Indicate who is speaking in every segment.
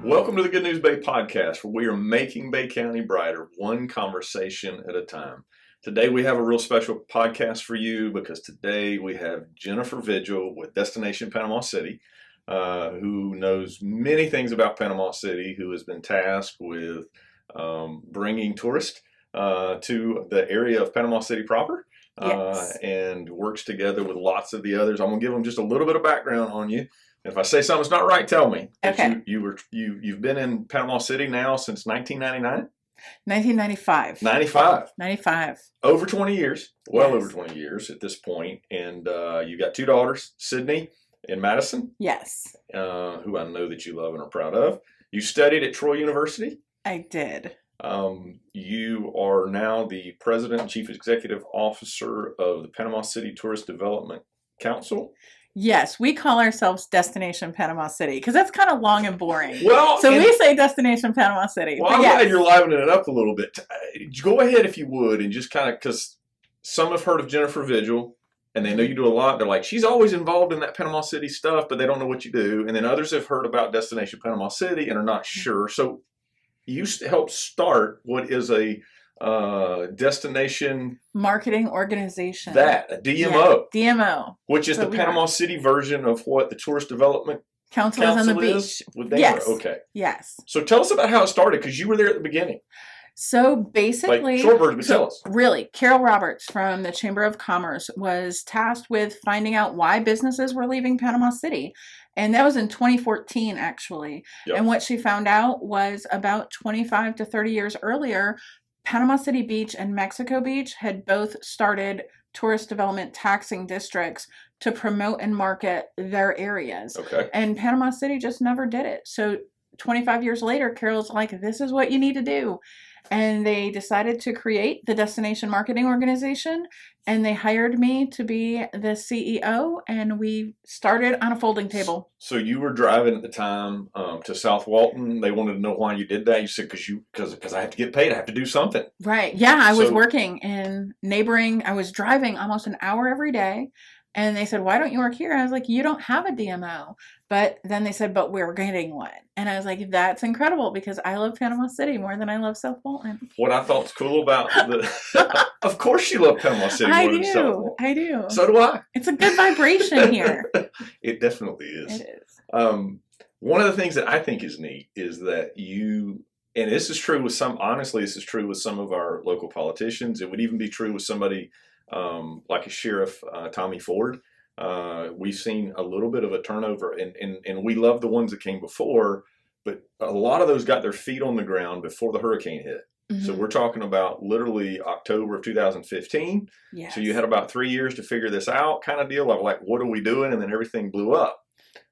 Speaker 1: Welcome to the Good News Bay podcast, where we are making Bay County brighter, one conversation at a time. Today we have a real special podcast for you because today we have Jennifer Vigil with Destination Panama City, who knows many things about Panama City, who has been tasked with bringing tourists to the area of Panama City proper.
Speaker 2: Yes.
Speaker 1: And works together with lots of the others. I'm gonna give them just a little bit of background on you. And if I say something's not right, tell me.
Speaker 2: Okay.
Speaker 1: You've been in Panama City now since 1999?
Speaker 2: 1995.
Speaker 1: 95. Over 20 years. Well,
Speaker 2: Yes.
Speaker 1: over 20 years at this point. And you got two daughters, Sydney and Madison,
Speaker 2: Yes,
Speaker 1: who I know that you love and are proud of. You studied at Troy University.
Speaker 2: I did.
Speaker 1: You are now the president and chief executive officer of the Panama City Tourist Development Council.
Speaker 2: Yes, we call ourselves Destination Panama City because that's kind of long and boring.
Speaker 1: Well,
Speaker 2: So we say Destination Panama City.
Speaker 1: well,
Speaker 2: but
Speaker 1: I'm
Speaker 2: yes.
Speaker 1: glad you're livening it up a little bit. Go ahead if you would, and just kind of, because some have heard of Jennifer Vigil, and they know you do a lot. They're like, she's always involved in that Panama City stuff, but they don't know what you do. And then others have heard about Destination Panama City and are not sure. So you helped start what is a destination
Speaker 2: Marketing organization.
Speaker 1: a DMO,
Speaker 2: Yeah, DMO.
Speaker 1: which is
Speaker 2: So
Speaker 1: the
Speaker 2: we
Speaker 1: Panama City version of what the Tourist Development
Speaker 2: Council is on the
Speaker 1: Council
Speaker 2: beach.
Speaker 1: is with Denver.
Speaker 2: Yes.
Speaker 1: Okay.
Speaker 2: Yes.
Speaker 1: So tell us about how it started, because you were there at the beginning.
Speaker 2: So
Speaker 1: Like
Speaker 2: basically,
Speaker 1: Shorebird, but tell us.
Speaker 2: really, Carol Roberts from the Chamber of Commerce was tasked with finding out why businesses were leaving Panama City. And that was in 2014, actually.
Speaker 1: Yep.
Speaker 2: And what she found out was about 25 to 30 years earlier, Panama City Beach and Mexico Beach had both started tourist development taxing districts to promote and market their areas.
Speaker 1: Okay.
Speaker 2: And Panama City just never did it. So 25 years later, Carol's like, this is what you need to do. And they decided to create the Destination Marketing Organization, and they hired me to be the CEO, and we started on a folding table.
Speaker 1: So you were driving at the time to South Walton. They wanted to know why you did that. You said, because I have to get paid. I have to do something.
Speaker 2: Right. Yeah, I was
Speaker 1: So-
Speaker 2: working in I was driving almost an hour every day. And they said, why don't you work here? I was like, you don't have a DMO. But then they said, but we're getting one. And I was like, that's incredible because I love Panama City more than I love South Walton.
Speaker 1: What I thought's cool about of course you love Panama City
Speaker 2: I
Speaker 1: more than South
Speaker 2: do.
Speaker 1: Walton.
Speaker 2: I do.
Speaker 1: So do I.
Speaker 2: It's a good vibration here.
Speaker 1: It definitely is.
Speaker 2: It is.
Speaker 1: One of the things that I think is neat is that and this is true with honestly, this is true with some of our local politicians. It would even be true with somebody like a Sheriff Tommy Ford. We've seen a little bit of a turnover, and we love the ones that came before, but a lot of those got their feet on the ground before the hurricane hit. So
Speaker 2: Mhm.
Speaker 1: we're talking about literally October of 2015.
Speaker 2: Yes.
Speaker 1: So you had about 3 years to figure this out, kind of deal, of like, what are we doing? And then everything blew up.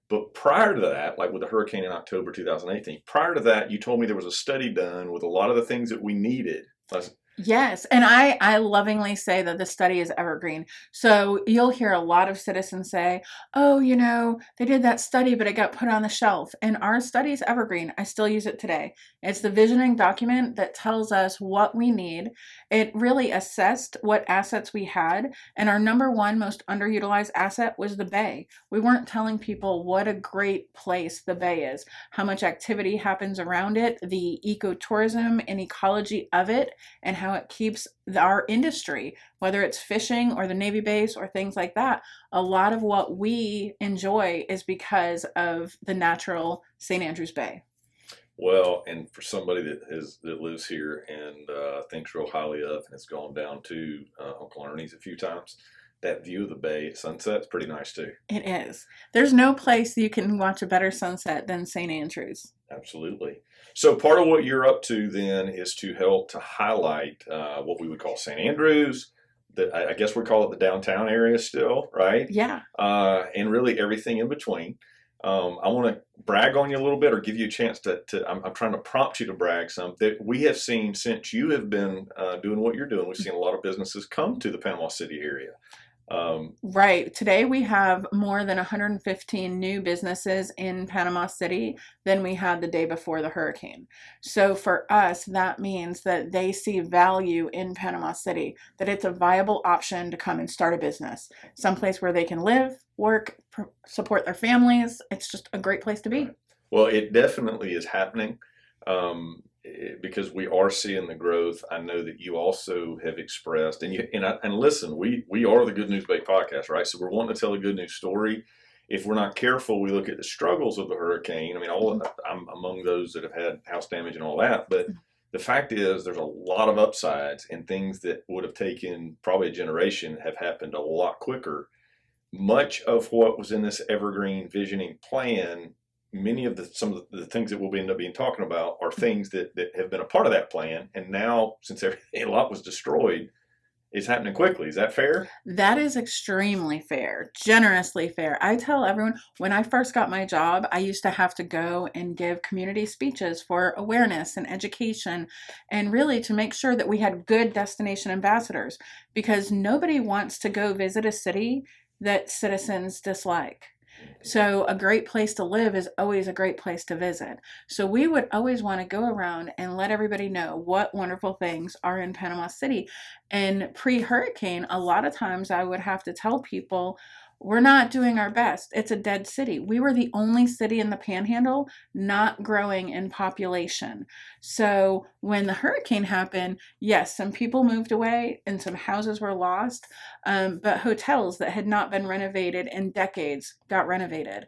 Speaker 1: But prior to that, like with the hurricane in October 2018, prior to that, you told me there was a study done with a lot of the things that we needed.
Speaker 2: Yes, and I lovingly say that the study is evergreen. So you'll hear a lot of citizens say, oh, they did that study, but it got put on the shelf. And our study is evergreen. I still use it today. It's the visioning document that tells us what we need. It really assessed what assets we had. And our number one most underutilized asset was the Bay. We weren't telling people what a great place the Bay is, how much activity happens around it, the ecotourism and ecology of it, and how it keeps our industry, whether it's fishing or the Navy base or things like that. A lot of what we enjoy is because of the natural St. Andrews Bay.
Speaker 1: Well, and for somebody that lives here and thinks real highly of and has gone down to Uncle Ernie's a few times, that view of the bay at sunset is pretty nice too.
Speaker 2: It is. There's no place you can watch a better sunset than St. Andrews.
Speaker 1: Absolutely. So part of what you're up to then is to help to highlight what we would call St. Andrews. I guess we call it the downtown area still, right?
Speaker 2: Yeah.
Speaker 1: And really everything in between. I want to brag on you a little bit, or give you a chance I'm trying to prompt you to brag some. That we have seen since you have been doing what you're doing, we've seen a lot of businesses come to the Panama City area.
Speaker 2: Right. Today we have more than 115 new businesses in Panama City than we had the day before the hurricane. So for us, that means that they see value in Panama City, that it's a viable option to come and start a business, someplace where they can live, work, support their families. It's just a great place to be.
Speaker 1: Well, it definitely is happening because we are seeing the growth. I know that you also have expressed, and listen, we are the Good News Bay podcast, right? So we're wanting to tell a good news story. If we're not careful, we look at the struggles of the hurricane. I mean, I'm among those that have had house damage and all that, but the fact is, there's a lot of upsides, and things that would have taken probably a generation have happened a lot quicker. Much of what was in this Evergreen visioning plan, many of some of the things that we'll end up being talking about are things that have been a part of that plan. And now, since a lot was destroyed, it's happening quickly. Is that fair?
Speaker 2: That is extremely fair, generously fair. I tell everyone, when I first got my job, I used to have to go and give community speeches for awareness and education, and really to make sure that we had good destination ambassadors, because nobody wants to go visit a city that citizens dislike. So a great place to live is always a great place to visit. So we would always want to go around and let everybody know what wonderful things are in Panama City. And pre-hurricane, a lot of times I would have to tell people, we're not doing our best. It's a dead city. We were the only city in the Panhandle not growing in population. So when the hurricane happened, yes, some people moved away and some houses were lost, but hotels that had not been renovated in decades got renovated.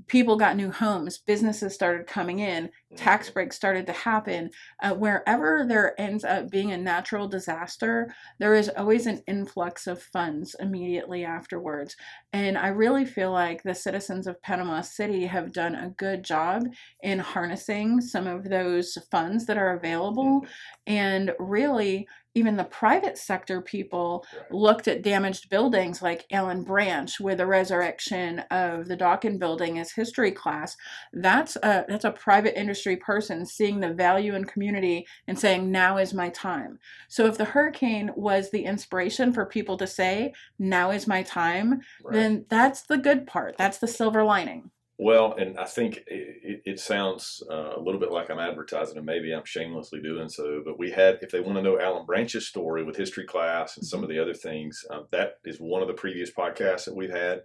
Speaker 2: People got new homes, businesses started coming in, tax breaks started to happen. Wherever there ends up being a natural disaster, there is always an influx of funds immediately afterwards. And I really feel like the citizens of Panama City have done a good job in harnessing some of those funds that are available. And really, even the private sector people looked at damaged buildings like Allan Branch with the resurrection of the Dawkins building as history class. That's a private industry person seeing the value in community and saying, now is my time. So if the hurricane was the inspiration for people to say, now is my time, then that's the good part. That's the silver lining.
Speaker 1: Well, and I think it sounds a little bit like I'm advertising, and maybe I'm shamelessly doing so, but if they want to know Allan Branch's story with history class and some of the other things, that is one of the previous podcasts that we've had.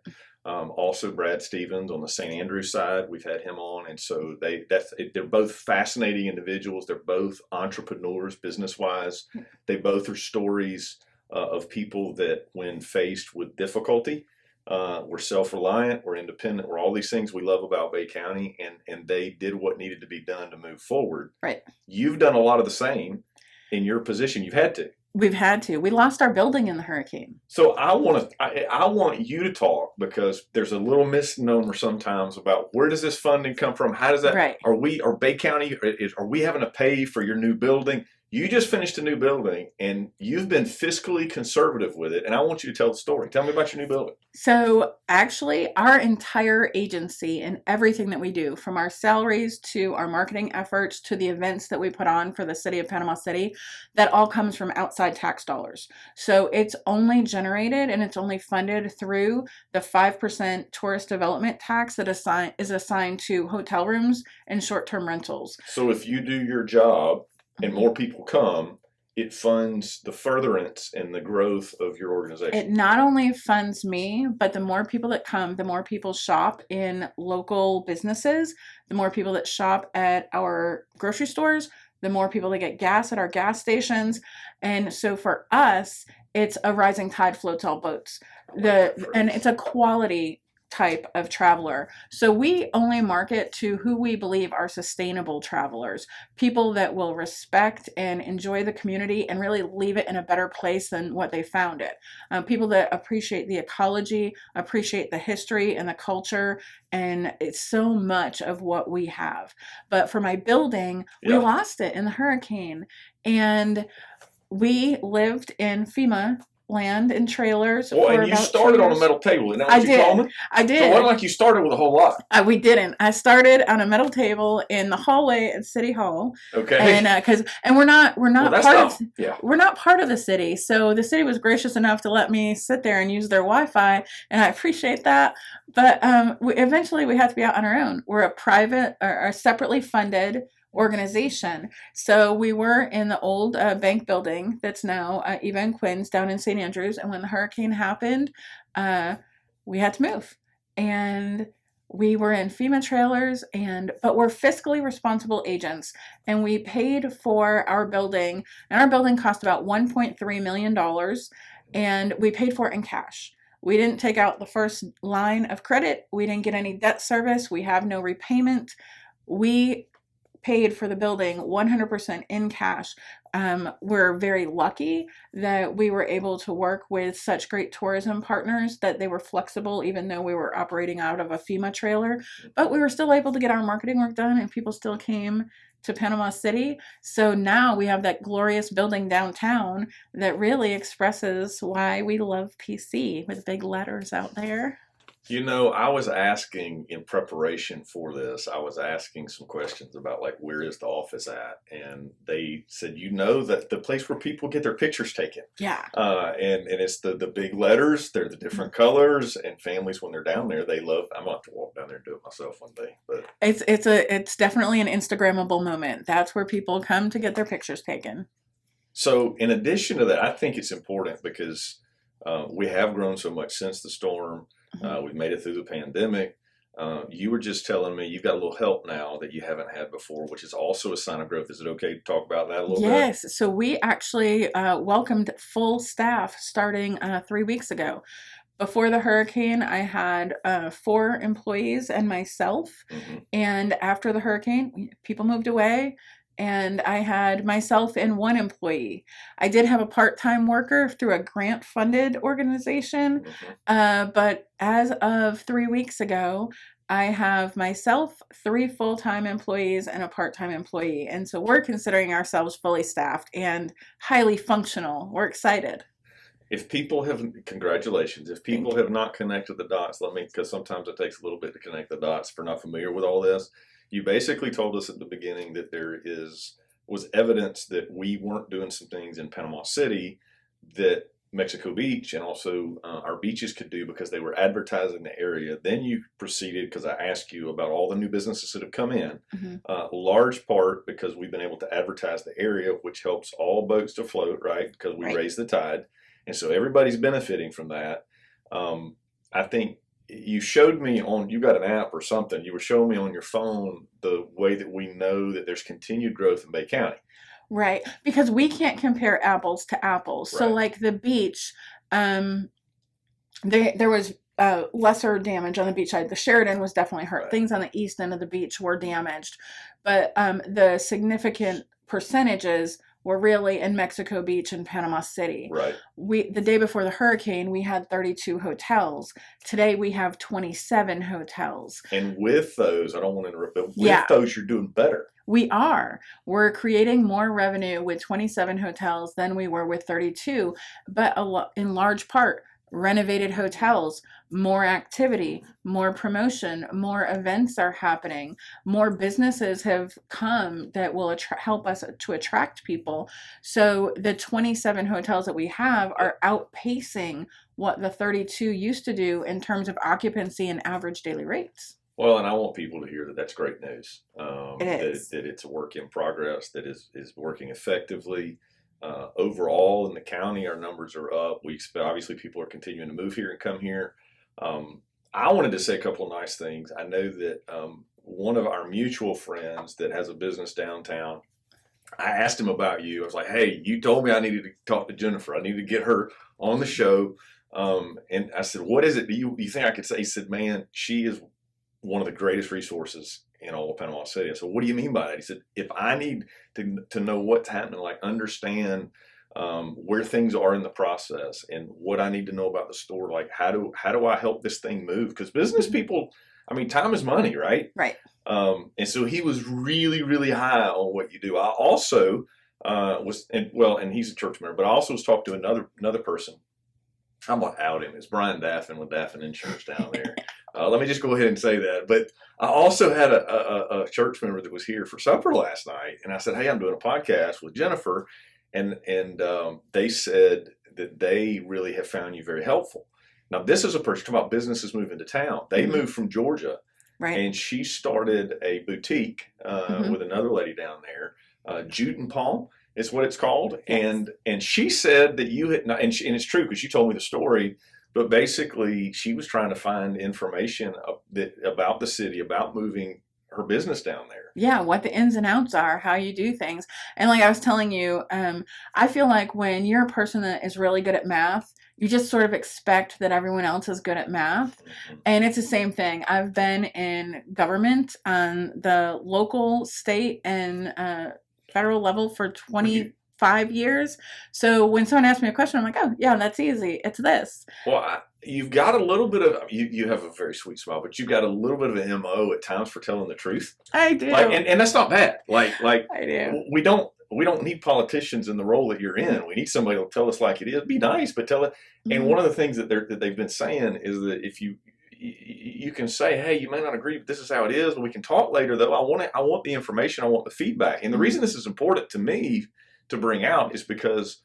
Speaker 1: Also, Brad Stevens on the St. Andrews side, we've had him on, and so they're both fascinating individuals. They're both entrepreneurs, business-wise. They both are stories of people that, when faced with difficulty, we're self-reliant, we're independent, we're all these things we love about Bay County, and they did what needed to be done to move forward.
Speaker 2: Right.
Speaker 1: You've done a lot of the same in your position. You've had to.
Speaker 2: We've had to. We lost our building in the hurricane.
Speaker 1: So I want you to talk, because there's a little misnomer sometimes about where does this funding come from? How does that?
Speaker 2: Right.
Speaker 1: Are Bay County? Are we having to pay for your new building? You just finished a new building, and you've been fiscally conservative with it, and I want you to tell the story. Tell me about your new building.
Speaker 2: So actually, our entire agency and everything that we do, from our salaries to our marketing efforts to the events that we put on for the city of Panama City, that all comes from outside tax dollars. So it's only generated and it's only funded through the 5% tourist development tax that is assigned to hotel rooms and short-term rentals.
Speaker 1: So if you do your job and more people come, it funds the furtherance and the growth of your organization.
Speaker 2: It not only funds me, but the more people that come, the more people shop in local businesses, the more people that shop at our grocery stores, the more people that get gas at our gas stations. And so for us, it's a rising tide floats all boats. And it's a quality type of traveler. So we only market to who we believe are sustainable travelers, people that will respect and enjoy the community and really leave it in a better place than what they found it. People that appreciate the ecology, appreciate the history and the culture, and it's so much of what we have. But for my building, we lost it in the hurricane, and we lived in FEMA land and trailers.
Speaker 1: Well, and you started on a metal table. Isn't that what you called it?
Speaker 2: I did.
Speaker 1: So it wasn't like you started with a whole lot.
Speaker 2: We didn't. I started on a metal table in the hallway at City Hall.
Speaker 1: Okay.
Speaker 2: And we're not we're not part of the city. So the city was gracious enough to let me sit there and use their Wi-Fi, and I appreciate that. But eventually we had to be out on our own. We're a private or a separately funded organization. So we were in the old bank building that's now Eva and Quinn's down in St. Andrews. And when the hurricane happened, we had to move. And We were in FEMA trailers, but we're fiscally responsible agents, and we paid for our building, and our building cost about $1.3 million, and we paid for it in cash. We didn't take out the first line of credit. We didn't get any debt service. We have no repayment. We paid for the building 100% in cash. We're very lucky that we were able to work with such great tourism partners that they were flexible, even though we were operating out of a FEMA trailer. But we were still able to get our marketing work done, and people still came to Panama City. So now we have that glorious building downtown that really expresses why we love PC, with big letters out there.
Speaker 1: You know, I was asking in preparation for this, I was asking some questions about like, where is the office at? And they said, you know, that the place where people get their pictures taken.
Speaker 2: Yeah.
Speaker 1: And it's the big letters, they're the different colors, and families, when they're down there, they love, I'm going to have to walk down there and do it myself one day. But
Speaker 2: it's definitely an Instagrammable moment. That's where people come to get their pictures taken.
Speaker 1: So in addition to that, I think it's important because we have grown so much since the storm. We've made it through the pandemic. You were just telling me you've got a little help now that you haven't had before, which is also a sign of growth. Is it okay to talk about that a little bit?
Speaker 2: Yes. So we actually welcomed full staff starting 3 weeks ago. Before the hurricane, I had 4 employees and myself. And after the hurricane, people moved away, and I had myself and 1 employee. I did have a part-time worker through a grant-funded organization, but as of 3 weeks ago, I have myself, 3 full-time employees, and a part-time employee. And so we're considering ourselves fully staffed and highly functional. We're excited.
Speaker 1: If people have, congratulations. If people have not connected the dots, because sometimes it takes a little bit to connect the dots if we're not familiar with all this. You basically told us at the beginning that there was evidence that we weren't doing some things in Panama City that Mexico Beach and also our beaches could do because they were advertising the area. Then you proceeded, because I asked you about all the new businesses that have come in, large part because we've been able to advertise the area, which helps all boats to float, right? Because we raise the tide. And so everybody's benefiting from that. I think you showed me you got an app or something, you were showing me on your phone the way that we know that there's continued growth in Bay County.
Speaker 2: Right, because we can't compare apples to apples. So like the beach, there was lesser damage on the beach side. The Sheridan was definitely hurt. Things on the east end of the beach were damaged. But the significant percentages were really in Mexico Beach and Panama City.
Speaker 1: Right.
Speaker 2: The day before the hurricane, we had 32 hotels. Today we have 27 hotels.
Speaker 1: And with those, I don't want to interrupt, but with those, you're doing better.
Speaker 2: We are. We're creating more revenue with 27 hotels than we were with 32, but in large part, renovated hotels, more activity, more promotion, more events are happening, more businesses have come that will help us to attract people. So the 27 hotels that we have are outpacing what the 32 used to do in terms of occupancy and average daily rates.
Speaker 1: Well, and I want people to hear that that's great news.
Speaker 2: That
Speaker 1: it's a work in progress that is working effectively. Overall in the county, our numbers are up. We expect, obviously, people are continuing to move here and come here. I wanted to say a couple of nice things. I know that one of our mutual friends that has a business downtown, I asked him about you. I was like, hey, you told me I needed to talk to Jennifer. I needed to get her on the show. And I said, what is it? Do you think I could say? He said, man, she is one of the greatest resources in all of Panama City. So what do you mean by that? He said, if I need to know what's happening, like understand where things are in the process and what I need to know about the store, like how do I help this thing move? Because business people, I mean, time is money, right?
Speaker 2: Right.
Speaker 1: And so he was really, really high on what you do. I also and he's a church member, but I also was talking to another person. I'm going to out him. It's Brian Daffin with Daffin Insurance down there. Let me just go ahead and say that. But I also had a church member that was here for supper last night, and I said, hey, I'm doing a podcast with Jennifer, and they said that they really have found you very helpful. Now, this is a person talking about businesses moving to town. They moved from Georgia, and she started a boutique with another lady down there, Jute and Paul is what it's called. Yes. And she said that you had not, and it's true because she told me the story. But basically, she was trying to find information about the city, about moving her business down there.
Speaker 2: Yeah, what the ins and outs are, how you do things. And like I was telling you, I feel like when you're a person that is really good at math, you just sort of expect that everyone else is good at math.
Speaker 1: Mm-hmm.
Speaker 2: And it's the same thing. I've been in government on the local, state, and federal level for 25 years. So when someone asks me a question, I'm like, oh, yeah, that's easy. It's this.
Speaker 1: Well, you've got a little bit of you have a very sweet smile, but you've got a little bit of an MO at times for telling the truth.
Speaker 2: I do.
Speaker 1: And that's not bad. Like
Speaker 2: I do.
Speaker 1: we don't need politicians in the role that you're in. We need somebody to tell us like it is. Be nice, but tell it. And one of the things that they've been saying is that if you can say, hey, you may not agree, but this is how it is, and we can talk later. Though I want the information, I want the feedback. And the reason this is important to me to bring out is because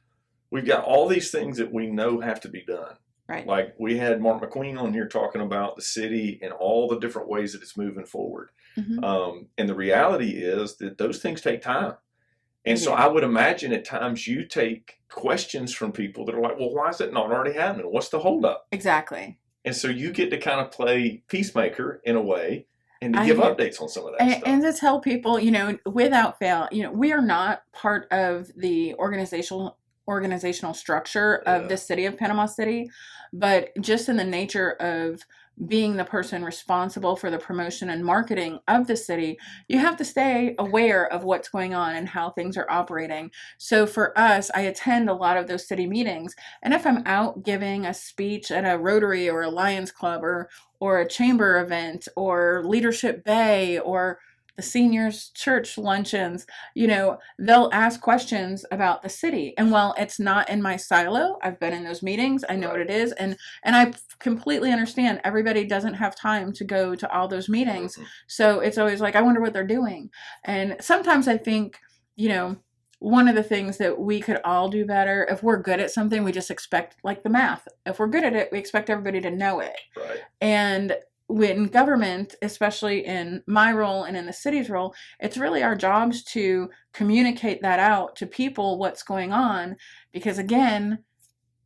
Speaker 1: we've got all these things that we know have to be done.
Speaker 2: Right.
Speaker 1: Like we had Mark McQueen on here talking about the city and all the different ways that it's moving forward. And the reality is that those things take time. And so I would imagine at times you take questions from people that are like, well, why is it not already happening? What's the holdup?
Speaker 2: Exactly.
Speaker 1: And so you get to kind of play peacemaker in a way and to give updates on some of that stuff.
Speaker 2: And to tell people, without fail, we are not part of the organizational structure of the city of Panama City, but just in the nature of being the person responsible for the promotion and marketing of the city, you have to stay aware of what's going on and how things are operating. So for us, I attend a lot of those city meetings, and if I'm out giving a speech at a Rotary or a Lions Club or a chamber event or Leadership Bay or the seniors church luncheons, they'll ask questions about the city. And while it's not in my silo, I've been in those meetings, I know what it is. And I completely understand everybody doesn't have time to go to all those meetings. So it's always like, I wonder what they're doing. And sometimes I think, one of the things that we could all do better, if we're good at something, we just expect, like the math, if we're good at it, we expect everybody to know it.
Speaker 1: Right.
Speaker 2: And in government, especially in my role and in the city's role, it's really our jobs to communicate that out to people, what's going on. Because again,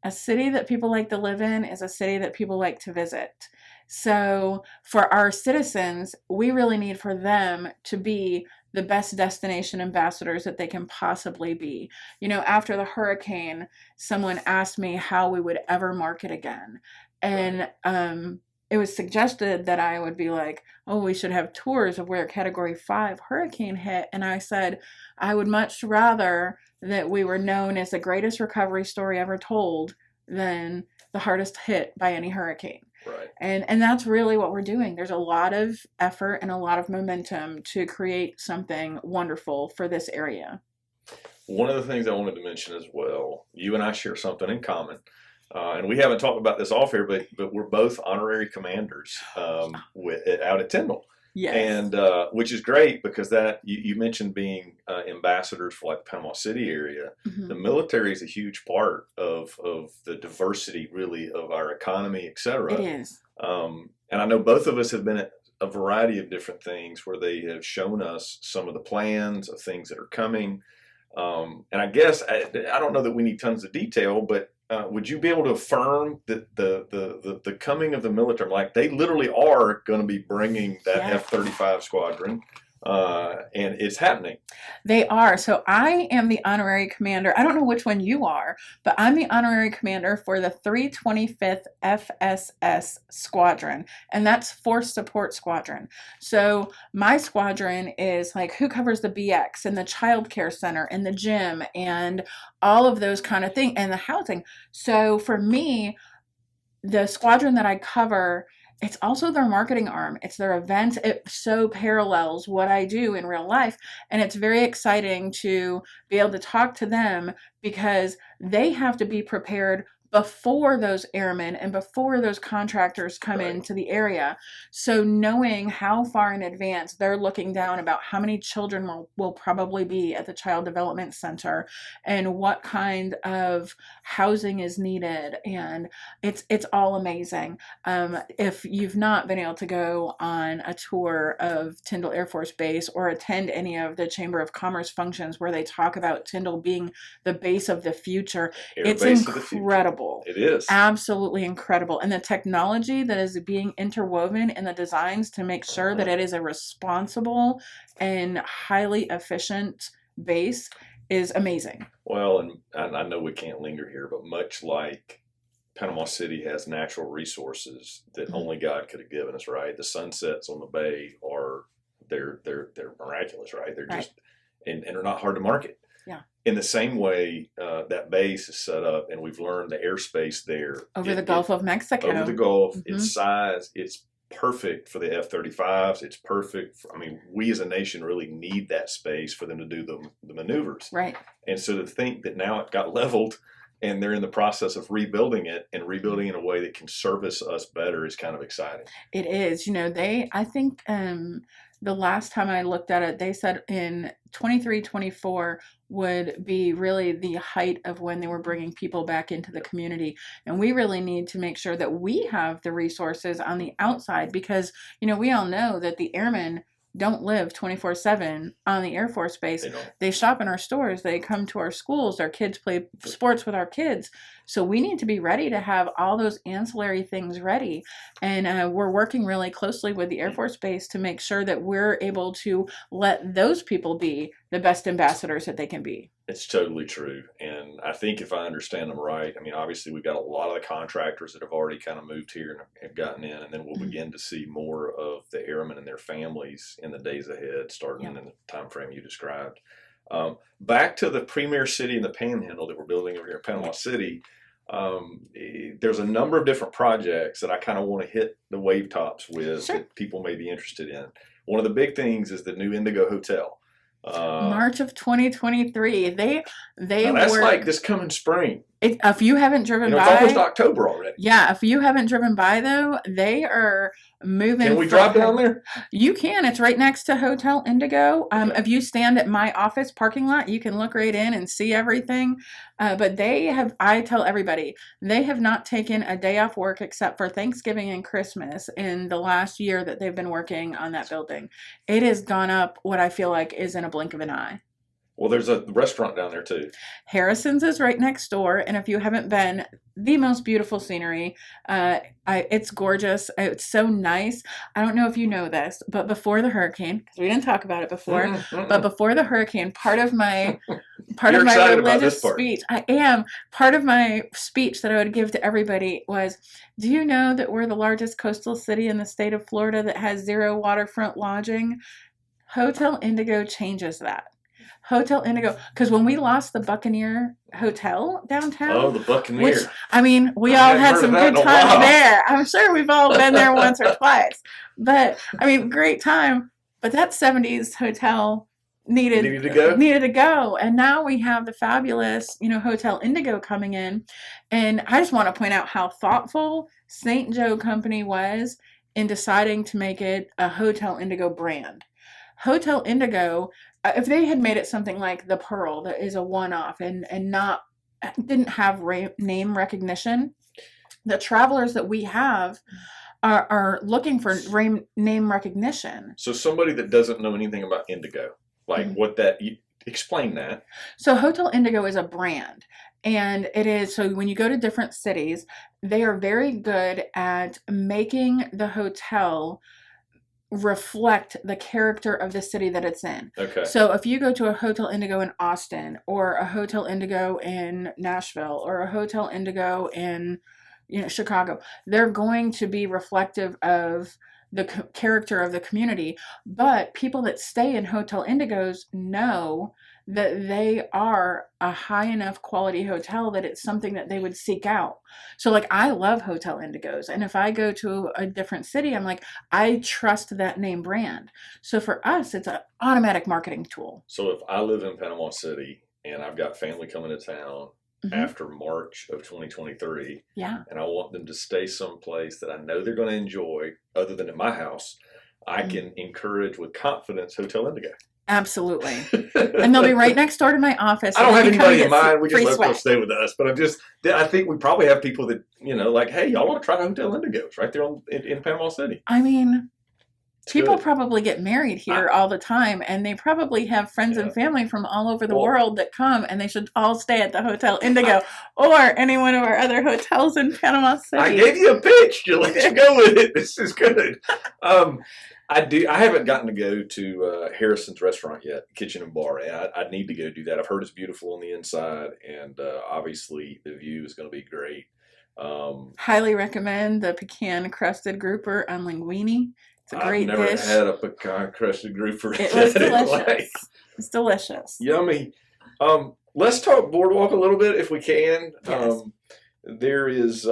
Speaker 2: a city that people like to live in is a city that people like to visit. So for our citizens, we really need for them to be the best destination ambassadors that they can possibly be. After the hurricane, someone asked me how we would ever market again. And it was suggested that I would be like, oh, we should have tours of where Category 5 hurricane hit. And I said, I would much rather that we were known as the greatest recovery story ever told than the hardest hit by any hurricane.
Speaker 1: Right.
Speaker 2: And that's really what we're doing. There's a lot of effort and a lot of momentum to create something wonderful for this area.
Speaker 1: One of the things I wanted to mention as well, you and I share something in common. And we haven't talked about this off here, but we're both honorary commanders out at Tyndall.
Speaker 2: Yes.
Speaker 1: And which is great because that you mentioned being ambassadors for like the Panama City area. The military is a huge part of the diversity really of our economy, et cetera.
Speaker 2: It is.
Speaker 1: And I know both of us have been at a variety of different things where they have shown us some of the plans of things that are coming. And I guess I don't know that we need tons of detail, but would you be able to affirm that the coming of the military, like they literally are going to be bringing that F-35 squadron, and it's happening?
Speaker 2: They are. So I am the honorary commander. I don't know which one you are, but I'm the honorary commander for the 325th FSS Squadron, and that's Force Support Squadron. So my squadron is like who covers the BX and the child care center and the gym and all of those kind of things and the housing. So for me, the squadron that I cover, it's also their marketing arm. It's their events. It so parallels what I do in real life. And it's very exciting to be able to talk to them because they have to be prepared before those airmen and before those contractors come into the area. So knowing how far in advance they're looking down about how many children will probably be at the Child Development Center and what kind of housing is needed. And it's all amazing. If you've not been able to go on a tour of Tyndall Air Force Base or attend any of the Chamber of Commerce functions where they talk about Tyndall being the base of the future, it's incredible. incredible.
Speaker 1: It is.
Speaker 2: Absolutely incredible. And the technology that is being interwoven in the designs to make sure that it is a responsible and highly efficient base is amazing.
Speaker 1: Well, and I know we can't linger here, but much like Panama City has natural resources that only God could have given us, right? The sunsets on the bay they're miraculous, right? They're just and they're not hard to market.
Speaker 2: Yeah.
Speaker 1: In the same way, that base is set up, and we've learned the airspace there
Speaker 2: over the Gulf of Mexico.
Speaker 1: Over the Gulf, its size, it's perfect for the F-35s. It's perfect. We as a nation really need that space for them to do the maneuvers.
Speaker 2: Right.
Speaker 1: And so to think that now it got leveled and they're in the process of rebuilding it and rebuilding in a way that can service us better is kind of exciting.
Speaker 2: It is. I think the last time I looked at it, they said in 23, 24 would be really the height of when they were bringing people back into the community. And we really need to make sure that we have the resources on the outside because, we all know that the airmen don't live 24/7 on the Air Force Base. They shop in our stores. They come to our schools. Our kids play sports with our kids. So we need to be ready to have all those ancillary things ready. And we're working really closely with the Air Force Base to make sure that we're able to let those people be the best ambassadors that they can be.
Speaker 1: It's totally true. And I think if I understand them right, obviously we've got a lot of the contractors that have already kind of moved here and have gotten in, and then we'll begin to see more of the airmen and their families in the days ahead, starting in the time frame you described. Back to the premier city in the Panhandle that we're building over here in Panama City, there's a number of different projects that I kind of want to hit the wave tops with that people may be interested in. One of the big things is the new Indigo Hotel.
Speaker 2: March of 2023.
Speaker 1: That's like this coming spring.
Speaker 2: If you haven't driven by,
Speaker 1: it's almost October already.
Speaker 2: Yeah, if you haven't driven by though, they are moving.
Speaker 1: Can we drive down there?
Speaker 2: You can. It's right next to Hotel Indigo. If you stand at my office parking lot, you can look right in and see everything. But I tell everybody, they have not taken a day off work except for Thanksgiving and Christmas in the last year that they've been working on that building. It has gone up what I feel like is in a blink of an eye.
Speaker 1: Well, there's a restaurant down there too.
Speaker 2: Harrison's is right next door, and if you haven't been, the most beautiful scenery. It's gorgeous. It's so nice. I don't know if you know this, but before the hurricane, because we didn't talk about it before, but before the hurricane, part of my religious speech, part of my speech that I would give to everybody was, do you know that we're the largest coastal city in the state of Florida that has 0 waterfront lodging? Hotel Indigo changes that. Hotel Indigo, because when we lost the Buccaneer Hotel downtown.
Speaker 1: Oh, the Buccaneer.
Speaker 2: We all had some good times there. I'm sure we've all been there once or twice. But, great time. But that 70s hotel needed to go. And now we have the fabulous, Hotel Indigo coming in. And I just want to point out how thoughtful St. Joe Company was in deciding to make it a Hotel Indigo brand. Hotel Indigo, if they had made it something like the Pearl that is a one-off and didn't have name recognition, the travelers that we have are looking for name recognition.
Speaker 1: So somebody that doesn't know anything about Indigo, explain that.
Speaker 2: So Hotel Indigo is a brand. And it is, so when you go to different cities, they are very good at making the hotel reflect the character of the city that it's in.
Speaker 1: Okay.
Speaker 2: So if you go to a Hotel Indigo in Austin, or a Hotel Indigo in Nashville, or a Hotel Indigo in Chicago, they're going to be reflective of the character of the community. But people that stay in Hotel Indigos know that they are a high enough quality hotel that it's something that they would seek out. So I love Hotel Indigos. And if I go to a different city, I'm like, I trust that name brand. So for us, it's an automatic marketing tool.
Speaker 1: So if I live in Panama City and I've got family coming to town after March of 2023, and I want them to stay someplace that I know they're going to enjoy other than at my house, I can encourage with confidence Hotel Indigo.
Speaker 2: Absolutely. And they'll be right next door to my office.
Speaker 1: I don't have anybody in mind. We just let them stay with us. But I think we probably have people that, hey, y'all want to try Hotel Indigos right there in Panama City.
Speaker 2: People
Speaker 1: good.
Speaker 2: probably get married here all the time, and they probably have friends
Speaker 1: Yeah.
Speaker 2: and family from all over the
Speaker 1: Well-
Speaker 2: world that come, and they should all stay at the Hotel Indigo or any one of our other hotels in Panama City.
Speaker 1: I gave you a pitch. Let you go with it. This is good. I haven't gotten to go to Harrison's restaurant yet, kitchen and bar, and I need to go do that. I've heard it's beautiful on the inside, and obviously the view is going to be great.
Speaker 2: Highly recommend the pecan crusted grouper on linguine. It's a great
Speaker 1: I've never
Speaker 2: dish.
Speaker 1: had a pecan crusted grouper.
Speaker 2: It was delicious. It's delicious.
Speaker 1: Yummy. Let's talk boardwalk a little bit if we can.
Speaker 2: Yes.
Speaker 1: There is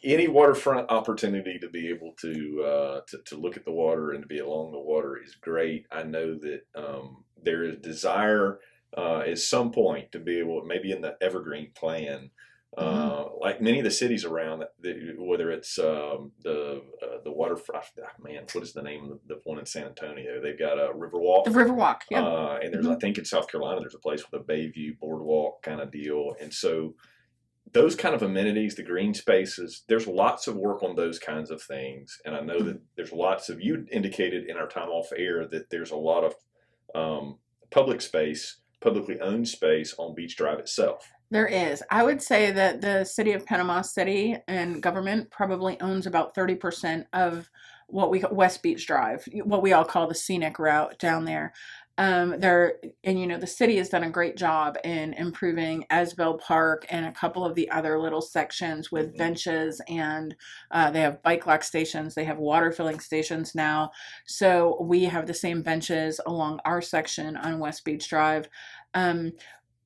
Speaker 1: any waterfront opportunity to be able to look at the water and to be along the water is great. I know that there is desire at some point to be able, maybe in the Evergreen plan, like many of the cities around, whether it's the waterfront, man, what is the name of the one in San Antonio? They've got a Riverwalk.
Speaker 2: The Riverwalk, yeah.
Speaker 1: And there's, I think in South Carolina, there's a place with a Bayview boardwalk kind of deal. And so those kind of amenities, the green spaces, there's lots of work on those kinds of things. And I know that there's lots of, you indicated in our time off air that there's a lot of public space, publicly owned space on Beach Drive itself.
Speaker 2: There is. I would say that the city of Panama City and government probably owns about 30% of what we call West Beach Drive, what we all call the scenic route down there. The city has done a great job in improving Asbel Park and a couple of the other little sections with benches, and they have bike lock stations. They have water filling stations now. So we have the same benches along our section on West Beach Drive.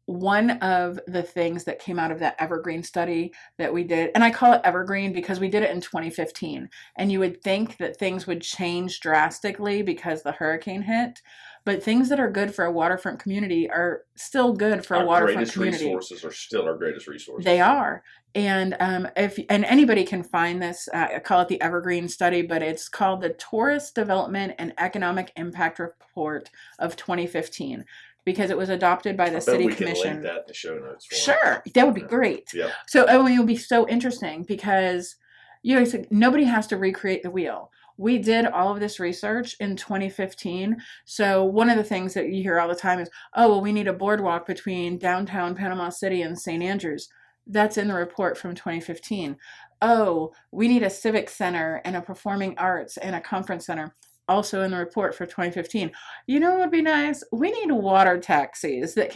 Speaker 2: One of the things that came out of that Evergreen study that we did, and I call it Evergreen because we did it in 2015, and you would think that things would change drastically because the hurricane hit, but things that are good for a waterfront community are still good for a waterfront community.
Speaker 1: Our greatest resources are still our greatest resources.
Speaker 2: They are. And if anybody can find this, I call it the Evergreen study, but it's called the Tourist Development and Economic Impact Report of 2015. Because it was adopted by the city commission.
Speaker 1: Can link that in the show notes.
Speaker 2: Sure, that would be great.
Speaker 1: Yeah.
Speaker 2: So it would be so interesting because nobody has to recreate the wheel. We did all of this research in 2015. So one of the things that you hear all the time is, oh, well, we need a boardwalk between downtown Panama City and St. Andrews. That's in the report from 2015. Oh, we need a civic center and a performing arts and a conference center. Also in the report for 2015. You know what would be nice? We need water taxis that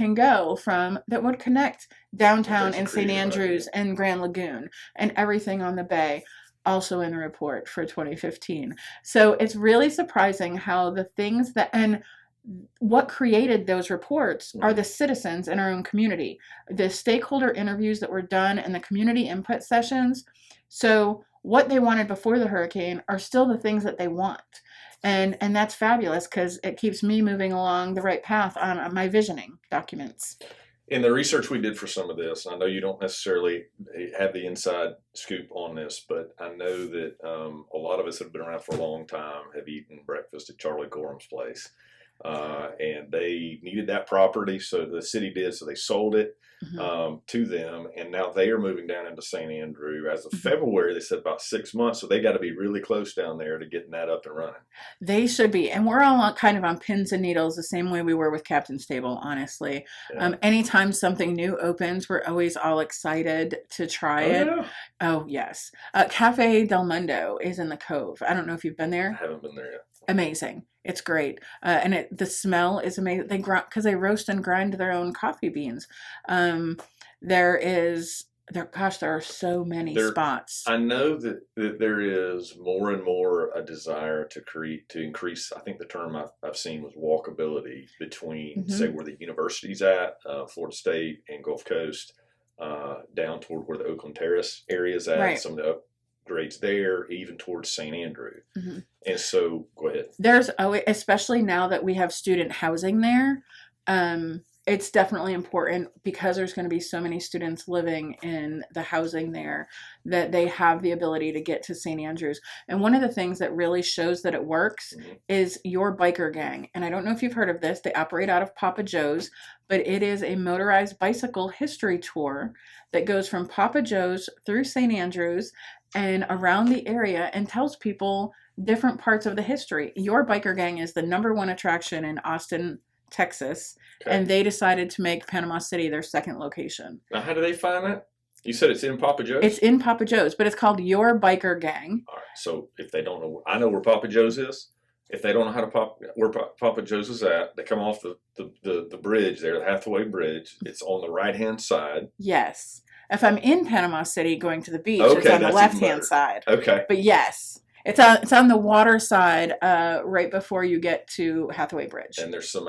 Speaker 2: would connect downtown and St. Andrews and Grand Lagoon and everything on the bay. Also in the report for 2015. So it's really surprising how the things and what created those reports are the citizens in our own community. The stakeholder interviews that were done and the community input sessions. So what they wanted before the hurricane are still the things that they want. And that's fabulous because it keeps me moving along the right path on my visioning documents.
Speaker 1: In the research we did for some of this, I know you don't necessarily have the inside scoop on this, but I know that a lot of us have been around for a long time, have eaten breakfast at Charlie Gorham's place. And they needed that property, so the city did, so they sold it to them, and now they are moving down into St. Andrew. As of February, they said about 6 months, so they got to be really close down there to getting that up and running. They
Speaker 2: should be, and we're all kind of on pins and needles the same way we were with Captain's Table, honestly. Yeah. Anytime something new opens, we're always all excited to try it. Yeah. Oh, yes. Cafe Del Mundo is in the Cove. I don't know if you've been there.
Speaker 1: I haven't been there yet.
Speaker 2: Amazing. It's great. And the smell is amazing. Because they roast and grind their own coffee beans. There are so many spots.
Speaker 1: I know that there is more and more a desire to increase, I think the term I've seen was walkability between, say, where the university's at, Florida State and Gulf Coast, down toward where the Oakland Terrace area is at, right. Some of the upgrades there, even towards St. Andrew. And so, go ahead.
Speaker 2: Especially now that we have student housing there, it's definitely important because there's going to be so many students living in the housing there that they have the ability to get to St. Andrews. And one of the things that really shows that it works is your biker gang. And I don't know if you've heard of this. They operate out of Papa Joe's, but it is a motorized bicycle history tour that goes from Papa Joe's through St. Andrews and around the area and tells people different parts of the history. Your Biker Gang is the #1 attraction in Austin, Texas,
Speaker 1: Okay.
Speaker 2: and they decided to make Panama City their second location.
Speaker 1: Now, how do they find that? You said it's in Papa Joe's?
Speaker 2: It's in Papa Joe's, but it's called Your Biker Gang.
Speaker 1: All right. So if they don't know, I know where Papa Joe's is. If they don't know how to where Papa Joe's is at, they come off the bridge there, the Hathaway Bridge. It's on the right-hand side.
Speaker 2: Yes. If I'm in Panama City going to the beach,
Speaker 1: Okay,
Speaker 2: it's on the
Speaker 1: that's even
Speaker 2: left-hand
Speaker 1: better.
Speaker 2: side.
Speaker 1: Okay.
Speaker 2: But yes, it's on the water side, right before you get to Hathaway Bridge.
Speaker 1: And there's some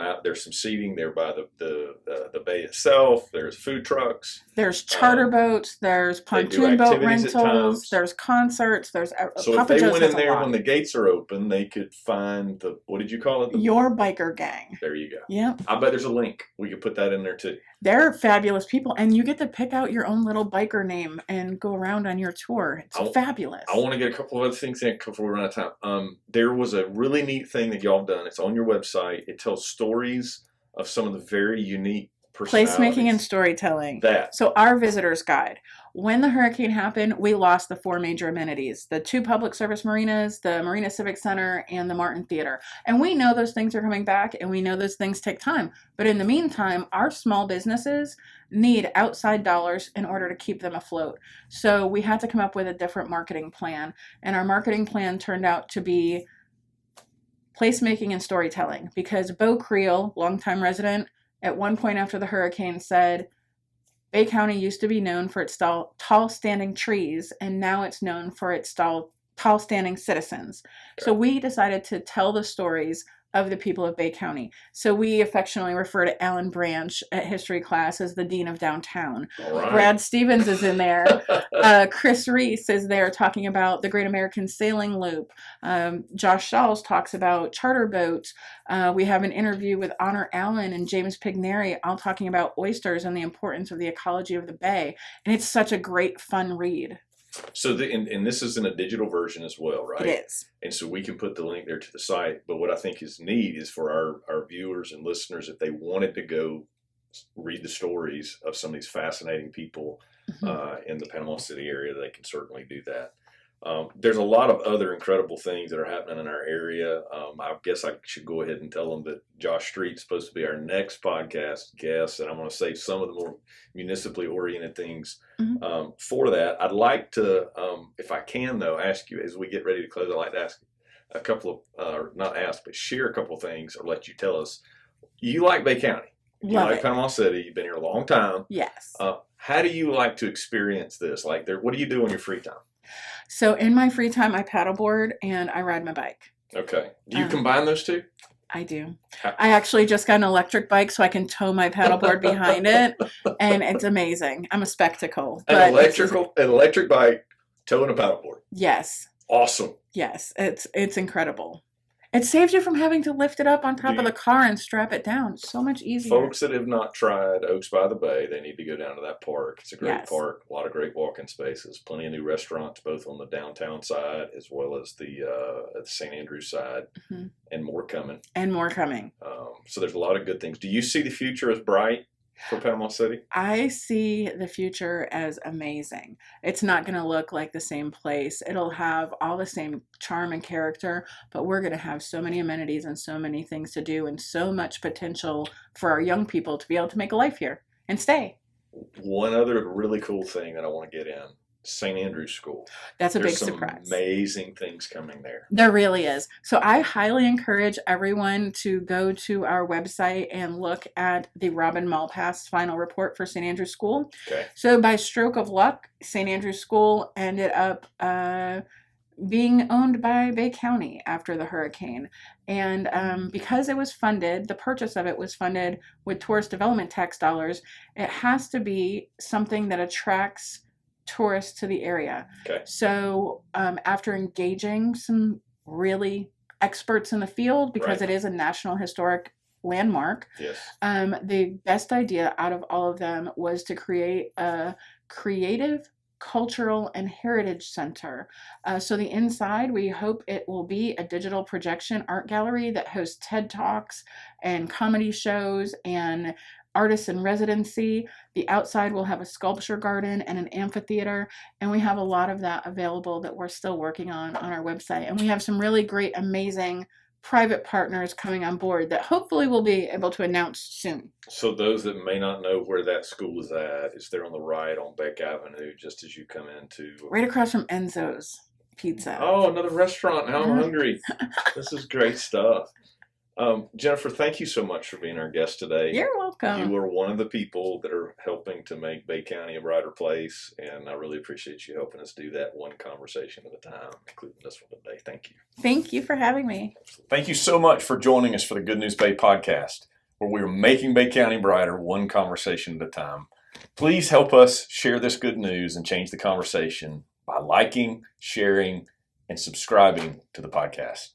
Speaker 1: seating there by the bay itself. There's food trucks.
Speaker 2: There's charter boats. There's pontoon boat rentals. There's concerts. There's
Speaker 1: so
Speaker 2: Papa
Speaker 1: if they
Speaker 2: Joe's
Speaker 1: went in
Speaker 2: has a
Speaker 1: there
Speaker 2: lot.
Speaker 1: when the gates are open, they could find what did you call it?
Speaker 2: Your Biker Gang.
Speaker 1: There you go.
Speaker 2: Yep.
Speaker 1: I bet there's a link. We could put that in there too.
Speaker 2: They're fabulous people, and you get to pick out your own little biker name and go around on your tour. It's fabulous.
Speaker 1: I want to get a couple of other things in before we run out of time. There was a really neat thing that y'all have done. It's on your website. It tells stories of some of the very unique personalities.
Speaker 2: Placemaking and storytelling.
Speaker 1: That.
Speaker 2: So our visitor's guide. When the hurricane happened, we lost the 4 major amenities: the 2 public service marinas, the Marina Civic Center, and the Martin Theater. And we know those things are coming back, and we know those things take time. But in the meantime, our small businesses need outside dollars in order to keep them afloat. So we had to come up with a different marketing plan. And our marketing plan turned out to be placemaking and storytelling, because Bo Creel, longtime resident, at one point after the hurricane said, Bay County used to be known for its tall standing trees, and now it's known for its tall standing citizens. So we decided to tell the stories of the people of Bay County. So we affectionately refer to Allan Branch at history class as the Dean of Downtown.
Speaker 1: All right.
Speaker 2: Brad Stevens is in there. Chris Reese is there talking about the Great American Sailing Loop. Josh Shawls talks about charter boats. We have an interview with Honor Allan and James Pigneri, all talking about oysters and the importance of the ecology of the bay. And it's such a great, fun read.
Speaker 1: So and this is in a digital version as well, right?
Speaker 2: It is.
Speaker 1: And so we can put the link there to the site. But what I think is neat is for our viewers and listeners, if they wanted to go read the stories of some of these fascinating people in the Panama City area, they can certainly do that. There's a lot of other incredible things that are happening in our area. I guess I should go ahead and tell them that Josh Street's supposed to be our next podcast guest, and I'm going to save some of the more municipally oriented things for that. I'd like to, if I can, though, ask you as we get ready to close, I'd like to ask a couple of, not ask, but share a couple of things, or let you tell us. You like Bay County. You like Panama City. You've been here a long time.
Speaker 2: Yes.
Speaker 1: How do you like to experience this? Like, what do you do in your free time?
Speaker 2: So in my free time, I paddleboard and I ride my bike.
Speaker 1: Okay. Do you combine those two?
Speaker 2: I do. I actually just got an electric bike so I can tow my paddleboard behind it, and it's amazing. I'm a spectacle.
Speaker 1: An electric bike towing a paddleboard.
Speaker 2: Yes.
Speaker 1: Awesome.
Speaker 2: Yes, it's incredible. It saves you from having to lift it up on top of the car and strap it down. It's so much easier.
Speaker 1: Folks that have not tried Oaks by the Bay, they need to go down to that park. It's a great park, a lot of great walking spaces, plenty of new restaurants, both on the downtown side as well as the St. Andrews side, and more coming.
Speaker 2: And more coming.
Speaker 1: So there's a lot of good things. Do you see the future as bright for Panama City?
Speaker 2: I see the future as amazing. It's not going to look like the same place. It'll have all the same charm and character, but we're going to have so many amenities and so many things to do and so much potential for our young people to be able to make a life here and stay.
Speaker 1: One other really cool thing that I want to get in, St. Andrews School.
Speaker 2: That's a big
Speaker 1: There's
Speaker 2: surprise.
Speaker 1: Amazing things coming there.
Speaker 2: There really is. So I highly encourage everyone to go to our website and look at the Robin Malpass final report for St. Andrews School.
Speaker 1: Okay.
Speaker 2: So by stroke of luck, St. Andrews School ended up being owned by Bay County after the hurricane. And because it was funded, the purchase of it was funded with tourist development tax dollars, it has to be something that attracts tourists to the area.
Speaker 1: Okay.
Speaker 2: So after engaging some really experts in the field, because it is a National Historic Landmark,
Speaker 1: yes,
Speaker 2: the best idea out of all of them was to create a creative, cultural, and heritage center. So the inside, we hope it will be a digital projection art gallery that hosts TED Talks and comedy shows and artists in residency. The outside will have a sculpture garden and an amphitheater, and we have a lot of that available that we're still working on our website. And we have some really great, amazing private partners coming on board that hopefully we'll be able to announce soon.
Speaker 1: So those that may not know where that school is at, is there on the right on Beck Avenue, just as you come into...
Speaker 2: Right across from Enzo's Pizza.
Speaker 1: Oh, another restaurant. Now I'm hungry. This is great stuff. Jennifer, thank you so much for being our guest today.
Speaker 2: You're welcome.
Speaker 1: You are one of the people that are helping to make Bay County a brighter place, and I really appreciate you helping us do that one conversation at a time, including this one today. Thank you.
Speaker 2: Thank you for having me.
Speaker 1: Thank you so much for joining us for the Good News Bay podcast, where we are making Bay County brighter one conversation at a time. Please help us share this good news and change the conversation by liking, sharing, and subscribing to the podcast.